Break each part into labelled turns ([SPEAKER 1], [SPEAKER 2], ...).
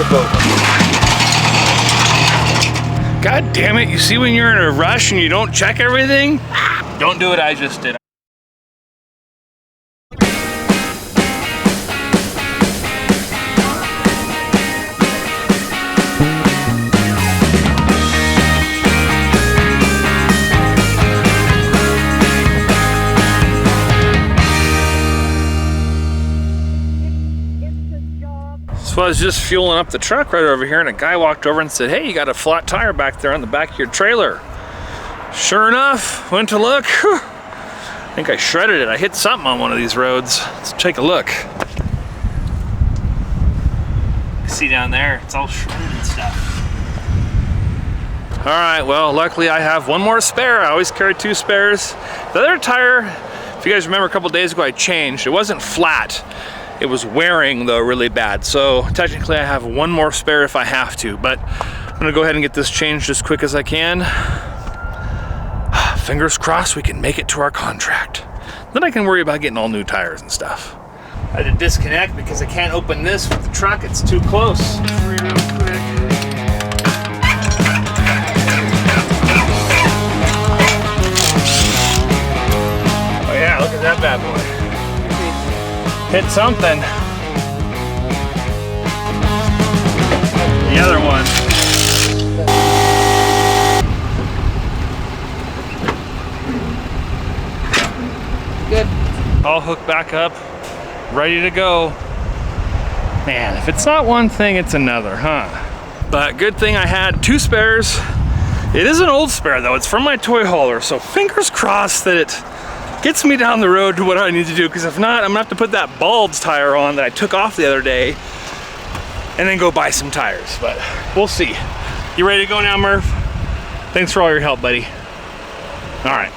[SPEAKER 1] tip over. God damn it, you see when you're in a rush and you don't check everything? Don't do what I just did. So I was just fueling up the truck right over here and a guy walked over and said, hey, you got a flat tire back there on the back of your trailer. Sure enough, went to look. Whew, I think I shredded it. I hit something on one of these roads. Let's take a look. See down there, it's all shredded and stuff. All right, well, luckily I have one more spare. I always carry 2 spares. The other tire, if you guys remember a couple days ago, I changed. It wasn't flat. It was wearing though really bad. So technically I have one more spare if I have to, but I'm gonna go ahead and get this changed as quick as I can. Fingers crossed we can make it to our contract. Then I can worry about getting all new tires and stuff. I had to disconnect because I can't open this with the truck, it's too close. Real quick. Oh yeah, look at that bad boy. Hit something. The other one. Good. All hooked back up, ready to go. Man, if it's not one thing, it's another, huh? But good thing I had 2 spares. It is an old spare though, it's from my toy hauler, so fingers crossed that it gets me down the road to what I need to do, because if not, I'm gonna have to put that Balds tire on that I took off the other day and then go buy some tires, but we'll see. You ready to go now, Murph? Thanks for all your help, buddy. All right.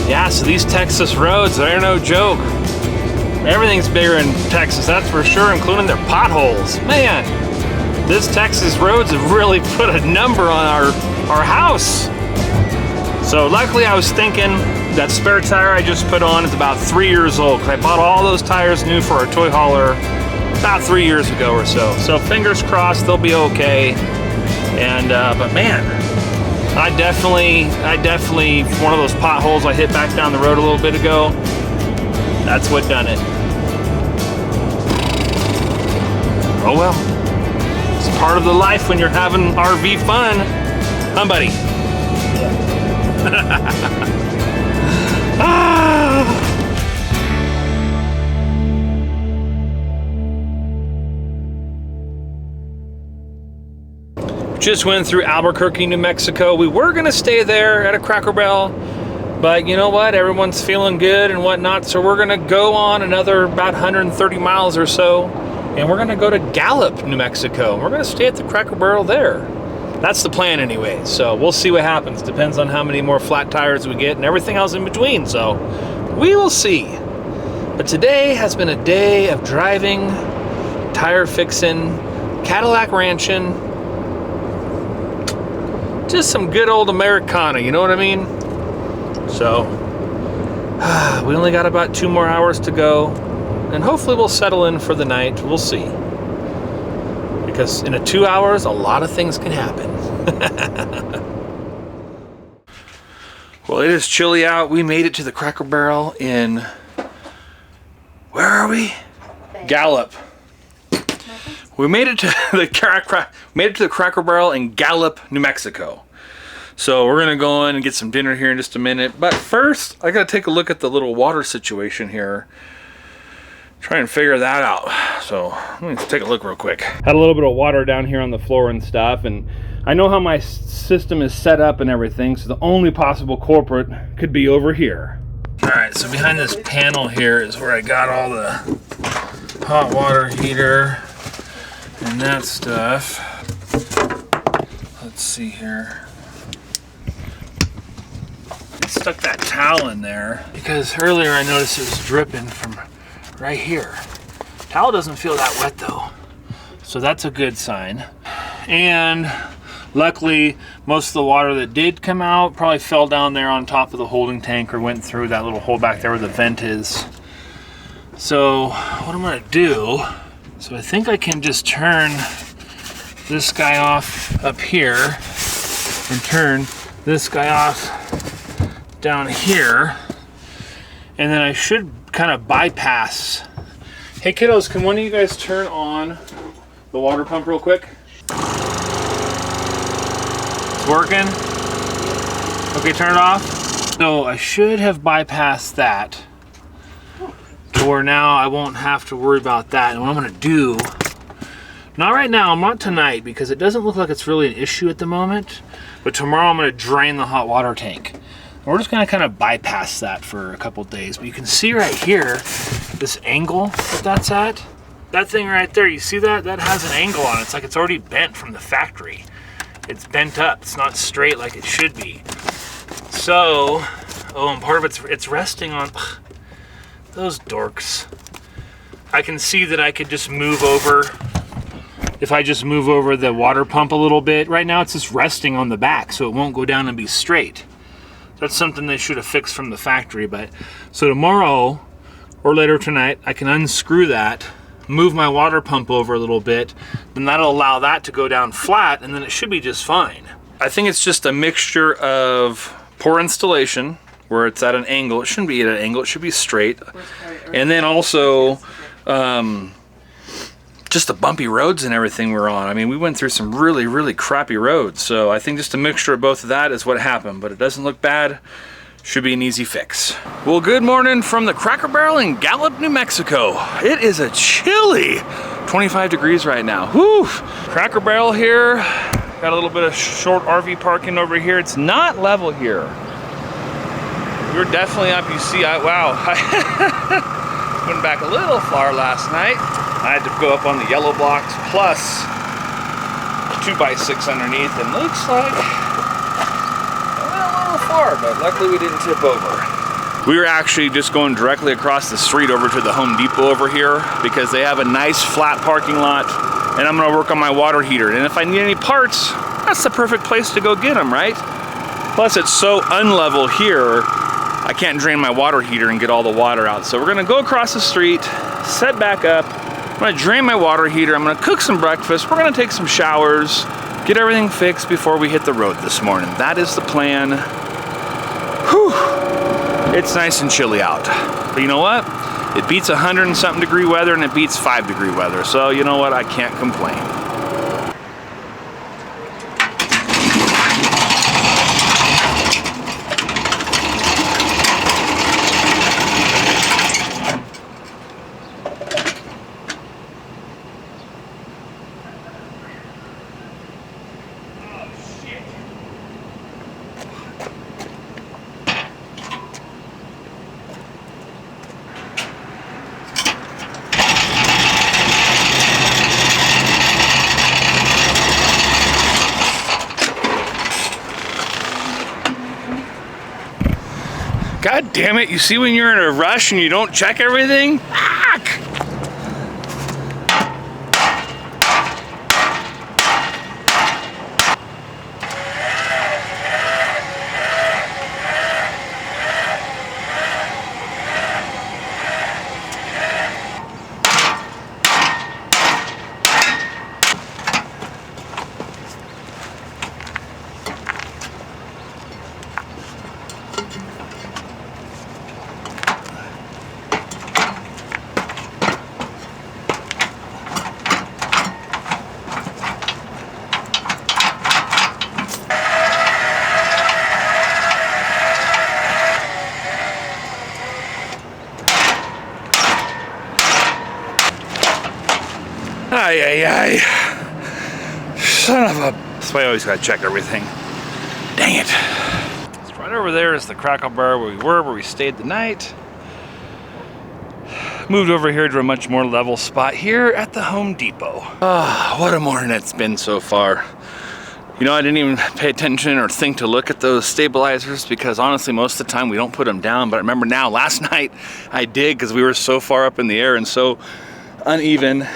[SPEAKER 1] Yeah, so these Texas roads, they're no joke. Everything's bigger in Texas, that's for sure, including their potholes. Man, this Texas roads have really put a number on our house. So luckily I was thinking that spare tire I just put on is about 3 years old, because I bought all those tires new for our toy hauler about 3 years ago or so. So fingers crossed they'll be okay. And but man, I definitely, one of those potholes I hit back down the road a little bit ago, that's what done it. Oh well, it's part of the life when you're having RV fun, huh, buddy? Ah! Just went through Albuquerque, New Mexico. We were gonna stay there at a Cracker Barrel, but you know what? Everyone's feeling good and whatnot, so we're gonna go on another about 130 miles or so, and we're gonna go to Gallup, New Mexico. We're gonna stay at the Cracker Barrel there. That's the plan anyway, so we'll see what happens. Depends on how many more flat tires we get and everything else in between, so we will see. But today has been a day of driving, tire fixing, Cadillac ranching, just some good old Americana, you know what I mean? So, we only got about 2 more hours to go, and hopefully we'll settle in for the night. We'll see. Because in 2 hours, a lot of things can happen. Well, it is chilly out. We made it to the Cracker Barrel in, where are we? Gallup. We made it to the Cracker Barrel in Gallup, New Mexico. So we're gonna go in and get some dinner here in just a minute. But first, I gotta take a look at the little water situation here. Try and figure that out. So let me take a look real quick. Had a little bit of water down here on the floor and stuff, and I know how my system is set up and everything, so the only possible culprit could be over here. All right, so behind this panel here is where I got all the hot water heater and that stuff. Let's see here. I stuck that towel in there because earlier I noticed it was dripping from right here. Towel doesn't feel that wet though, so that's a good sign. And Luckily, most of the water that did come out probably fell down there on top of the holding tank or went through that little hole back there where the vent is. So what I'm gonna do, so I think I can just turn this guy off up here and turn this guy off down here, and then I should kind of bypass. Hey kiddos, can one of you guys turn on the water pump real quick? It's working? Okay, turn it off. So I should have bypassed that to where now I won't have to worry about that. And what I'm gonna do, not right now, not tonight, because it doesn't look like it's really an issue at the moment, but tomorrow I'm gonna drain the hot water tank. And we're just gonna kind of bypass that for a couple days. But you can see right here, this angle that that's at, that thing right there, you see that? That has an angle on it. It's like it's already bent from the factory. It's bent up, it's not straight like it should be. So, oh, and part of it's resting on, those dorks. I can see that I could just move over, if I just move over the water pump a little bit. Right now it's just resting on the back, so it won't go down and be straight. That's something they should have fixed from the factory. But so tomorrow or later tonight, I can unscrew that, move my water pump over a little bit, then that'll allow that to go down flat, and then it should be just fine. I think it's just a mixture of poor installation, where it's at an angle. It shouldn't be at an angle, it should be straight. And then also just the bumpy roads and everything we're on. I mean, we went through some really, really crappy roads. So I think just a mixture of both of that is what happened, but it doesn't look bad. Should be an easy fix. Well, good morning from the Cracker Barrel in Gallup, New Mexico. It is a chilly 25 degrees right now. Whew. Cracker Barrel here. Got a little bit of short RV parking over here. It's not level here. We're definitely up. You see, wow. I went back a little far last night. I had to go up on the yellow blocks plus 2x6 underneath, and looks like far, but luckily we didn't tip over. We were actually just going directly across the street over to the Home Depot over here because they have a nice flat parking lot, and I'm gonna work on my water heater. And if I need any parts, that's the perfect place to go get them, right? Plus it's so unlevel here, I can't drain my water heater and get all the water out. So we're gonna go across the street, set back up, I'm gonna drain my water heater, I'm gonna cook some breakfast, we're gonna take some showers, get everything fixed before we hit the road this morning. That is the plan. Whew. It's nice and chilly out. But you know what? It beats 100 and something degree weather, and it beats 5 degree weather. So you know what? I can't complain. God damn it, you see when you're in a rush and you don't check everything? Fuck! Ay, ay, ay. Son of a... That's why I always gotta check everything. Dang it. So right over there is the Cracker Barrel where we were, where we stayed the night. Moved over here to a much more level spot here at the Home Depot. Ah, what a morning it's been so far. You know, I didn't even pay attention or think to look at those stabilizers because honestly, most of the time we don't put them down. But I remember now, last night I did because we were so far up in the air and so uneven.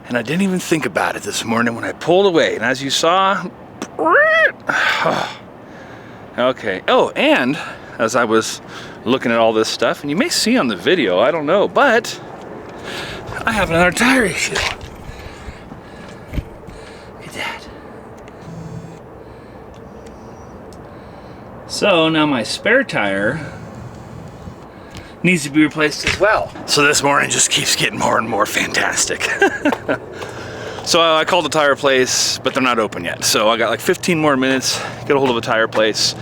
[SPEAKER 1] And I didn't even think about it this morning when I pulled away. And as you saw, okay. Oh, and as I was looking at all this stuff, and you may see on the video, I don't know, but I have another tire issue. Look at that. So now my spare tire needs to be replaced as well. So this morning just keeps getting more and more fantastic. So I called the tire place, but they're not open yet. So I got like 15 more minutes, get a hold of a tire place.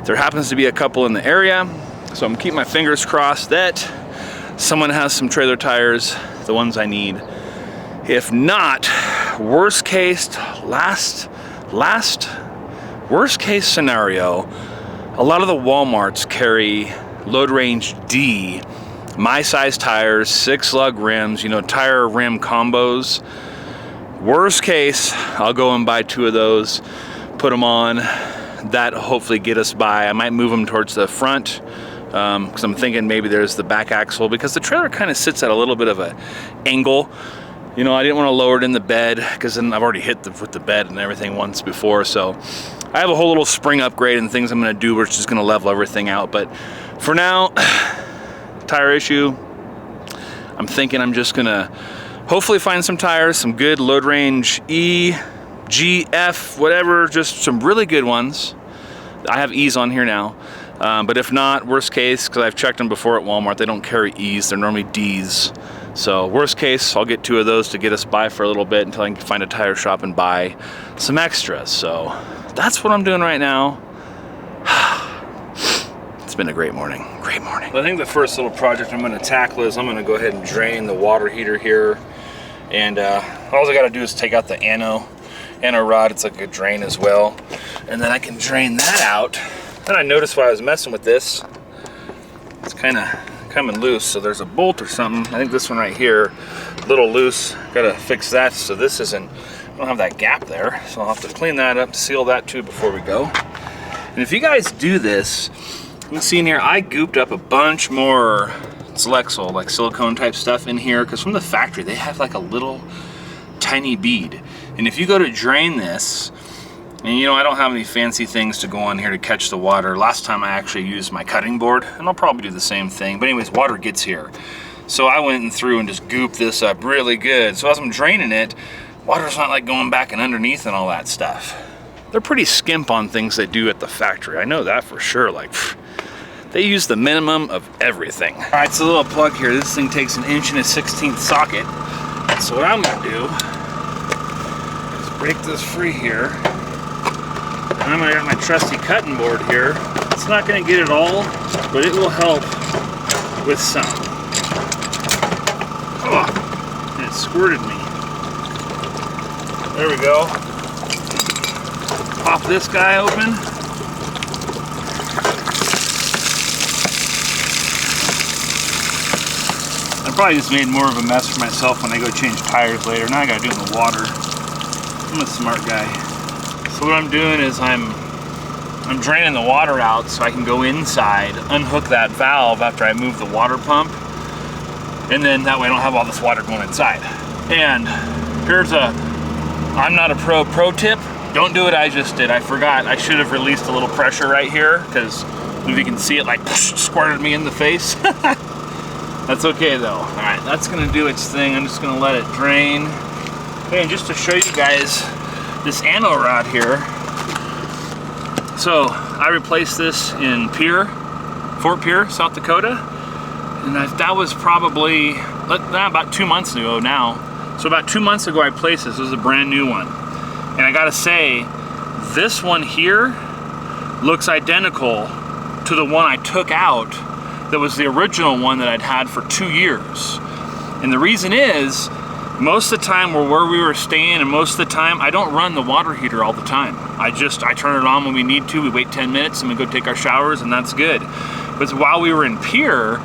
[SPEAKER 1] There happens to be a couple in the area, so I'm keeping my fingers crossed that someone has some trailer tires, the ones I need. If not, worst case scenario, a lot of the Walmarts carry load range D, my size tires, 6-lug rims, you know, tire rim combos. Worst case, I'll go and buy 2 of those, put them on. That hopefully get us by. I might move them towards the front because I'm thinking maybe there's the back axle, because the trailer kind of sits at a little bit of an angle. You know, I didn't want to lower it in the bed because then I've already hit with the bed and everything once before. So I have a whole little spring upgrade and things I'm going to do, which is just going to level everything out. But for now, tire issue, I'm thinking I'm just going to hopefully find some tires, some good load range E, G, F, whatever, just some really good ones. I have E's on here now. But if not, worst case, because I've checked them before at Walmart, they don't carry E's, they're normally D's. So worst case, I'll get 2 of those to get us by for a little bit until I can find a tire shop and buy some extras. So that's what I'm doing right now. It's been a great morning, great morning. I think the first little project I'm gonna tackle is I'm gonna go ahead and drain the water heater here. And all I gotta do is take out the ano rod. It's like a drain as well. And then I can drain that out. Then I noticed while I was messing with this, it's kind of coming loose. So there's a bolt or something. I think this one right here, a little loose. Gotta fix that so this isn't, I don't have that gap there. So I'll have to clean that up, seal that too before we go. And if you guys do this, you can see in here, I gooped up a bunch more Lexol, like silicone type stuff in here, because from the factory they have like a little tiny bead. And if you go to drain this, and you know, I don't have any fancy things to go on here to catch the water. Last time I actually used my cutting board, and I'll probably do the same thing. But anyways, water gets here. So I went through and just gooped this up really good. So as I'm draining it, water's not like going back and underneath and all that stuff. They're pretty skimp on things they do at the factory. I know that for sure. Like, they use the minimum of everything. All right, so a little plug here. This thing takes an 1/16" socket. So what I'm gonna do is break this free here. And I'm gonna get my trusty cutting board here. It's not gonna get it all, but it will help with some. Oh, and it squirted me. There we go. Pop this guy open. I probably just made more of a mess for myself when I go change tires later. Now I gotta do it in the water. I'm a smart guy. So what I'm doing is I'm draining the water out so I can go inside, unhook that valve after I move the water pump, and then that way I don't have all this water going inside. And here's a, I'm not a pro tip. Don't do what I just did. I forgot. I should have released a little pressure right here, because if you can see it, like squirted me in the face. That's okay though. All right, that's gonna do its thing. I'm just gonna let it drain. Okay, and just to show you guys this ano rod here. So I replaced this in Fort Pierre, South Dakota. And that was probably about 2 months ago now. So about 2 months ago I placed this. This was a brand new one. And I gotta say, this one here looks identical to the one I took out that was the original one that I'd had for 2 years. And the reason is, most of the time where we were staying, and most of the time, I don't run the water heater all the time. I turn it on when we need to. We wait 10 minutes and we go take our showers, and that's good. But while we were in Pierre,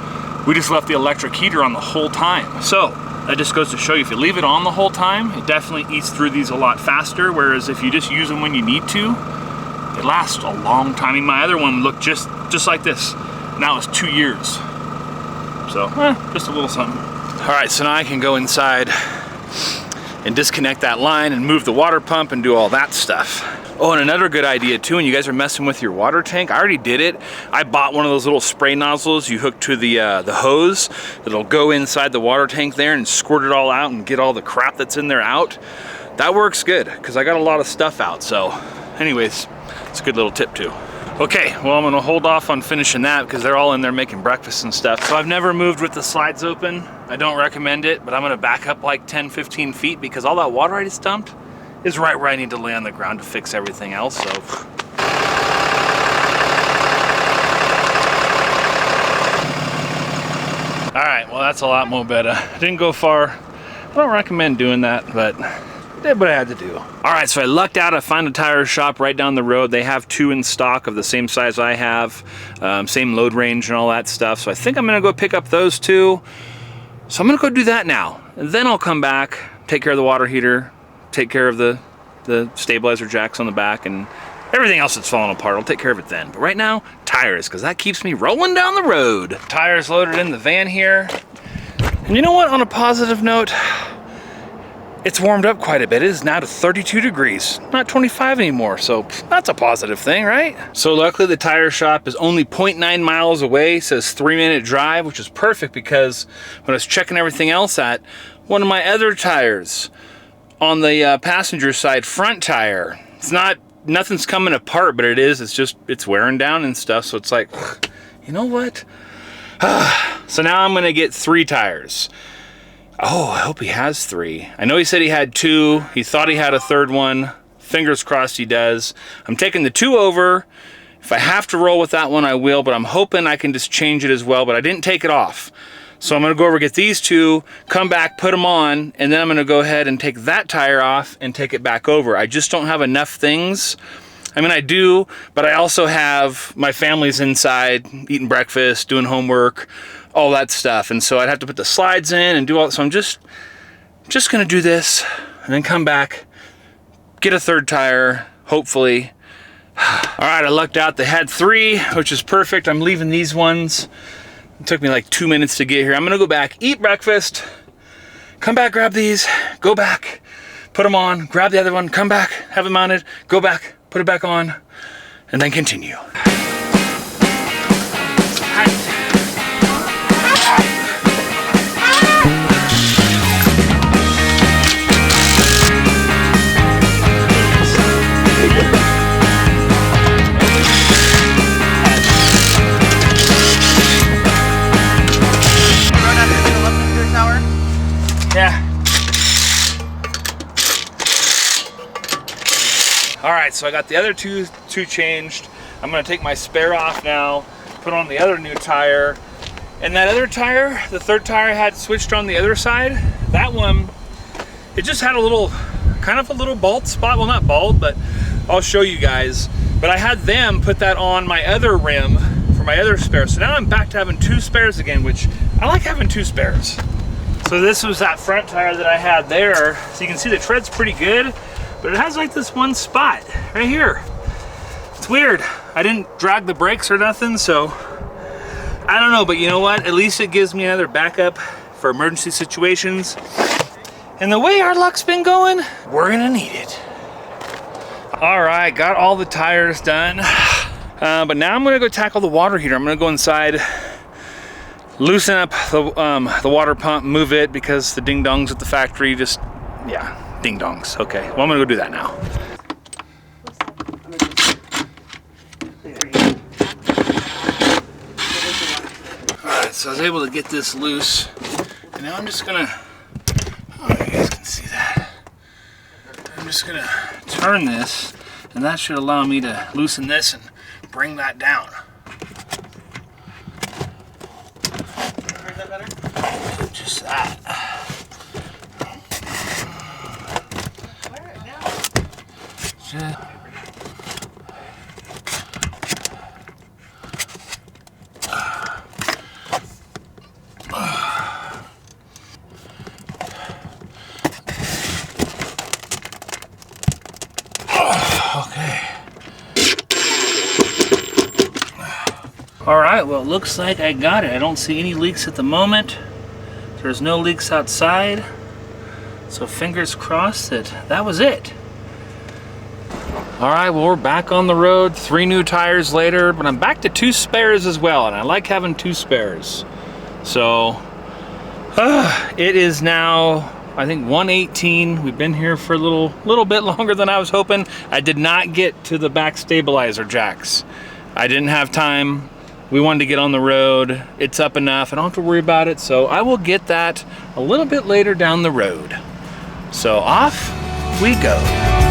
[SPEAKER 1] we just left the electric heater on the whole time. So that just goes to show you, if you leave it on the whole time, it definitely eats through these a lot faster. Whereas if you just use them when you need to, it lasts a long time. I mean, my other one looked just like this. Now it's 2 years. So, just a little something. All right, so now I can go inside and disconnect that line and move the water pump and do all that stuff. Oh, and another good idea too, when you guys are messing with your water tank, I already did it. I bought one of those little spray nozzles you hook to the hose that'll go inside the water tank there and squirt it all out and get all the crap that's in there out. That works good because I got a lot of stuff out. So anyways, it's a good little tip too. Okay, well, I'm gonna hold off on finishing that because they're all in there making breakfast and stuff. So I've never moved with the slides open. I don't recommend it, but I'm gonna back up like 10, 15 feet because all that water I just dumped is right where I need to lay on the ground to fix everything else, so. All right, well, that's a lot more better. Didn't go far. I don't recommend doing that, but did what I had to do. All right, so I lucked out. I found a tire shop right down the road. They have 2 in stock of the same size I have, same load range and all that stuff. So I think I'm gonna go pick up those 2. So I'm gonna go do that now. And then I'll come back, take care of the water heater, take care of the stabilizer jacks on the back, and everything else that's falling apart. I'll take care of it then. But right now, tires, because that keeps me rolling down the road. Tires loaded in the van here. And you know what, on a positive note, it's warmed up quite a bit. It is now to 32 degrees, not 25 anymore. So that's a positive thing, right? So luckily the tire shop is only 0.9 miles away. It says 3-minute drive, which is perfect because when I was checking everything else at, one of my other tires on the passenger side front tire, nothing's coming apart, but it's wearing down and stuff. So it's like, you know what? So now I'm gonna get 3 tires. Oh, I hope he has 3. I know he said he had 2. He thought he had a 3rd one. Fingers crossed he does. I'm taking the 2 over. If I have to roll with that one, I will, but I'm hoping I can just change it as well, but I didn't take it off. So I'm gonna go over, get these 2, come back, put them on, and then I'm gonna go ahead and take that tire off and take it back over. I just don't have enough things. I mean, I do, but I also have my family's inside, eating breakfast, doing homework, all that stuff. And so I'd have to put the slides in and do all that. So I'm just gonna do this and then come back, get a 3rd tire, hopefully. All right, I lucked out. They had 3, which is perfect. I'm leaving these ones. It took me like 2 minutes to get here. I'm gonna go back, eat breakfast, come back, grab these, go back, put them on, grab the other one, come back, have it mounted, go back, put it back on, and then continue. Yeah. All right, so I got the other two changed. I'm gonna take my spare off now, put on the other new tire. And that other tire, the 3rd tire I had switched on the other side, that one, it just had a little, kind of a little bald spot. Well, not bald, but I'll show you guys. But I had them put that on my other rim for my other spare. So now I'm back to having 2 spares again, which I like having 2 spares. So this was that front tire that I had there. So you can see the tread's pretty good, but it has like this one spot right here. It's weird. I didn't drag the brakes or nothing, so I don't know, but you know what? At least it gives me another backup for emergency situations. And the way our luck's been going, we're gonna need it. All right, got all the tires done. But now I'm gonna go tackle the water heater. I'm gonna go inside, loosen up the water pump, move it because the ding-dongs at the factory just, yeah, ding-dongs. Okay, well, I'm gonna go do that now. All right, so I was able to get this loose, and now I'm just gonna, oh, you guys can see that. I'm just gonna turn this, and that should allow me to loosen this and bring that down. Is that better? Just that. Okay. All right, well, it looks like I got it. I don't see any leaks at the moment. There's no leaks outside. So fingers crossed that was it. All right, well, we're back on the road, 3 new tires later, but I'm back to 2 spares as well, and I like having 2 spares. So it is now, I think, 1:18. We've been here for a little bit longer than I was hoping. I did not get to the back stabilizer jacks. I didn't have time. We wanted to get on the road. It's up enough. I don't have to worry about it, so I will get that a little bit later down the road. So off we go.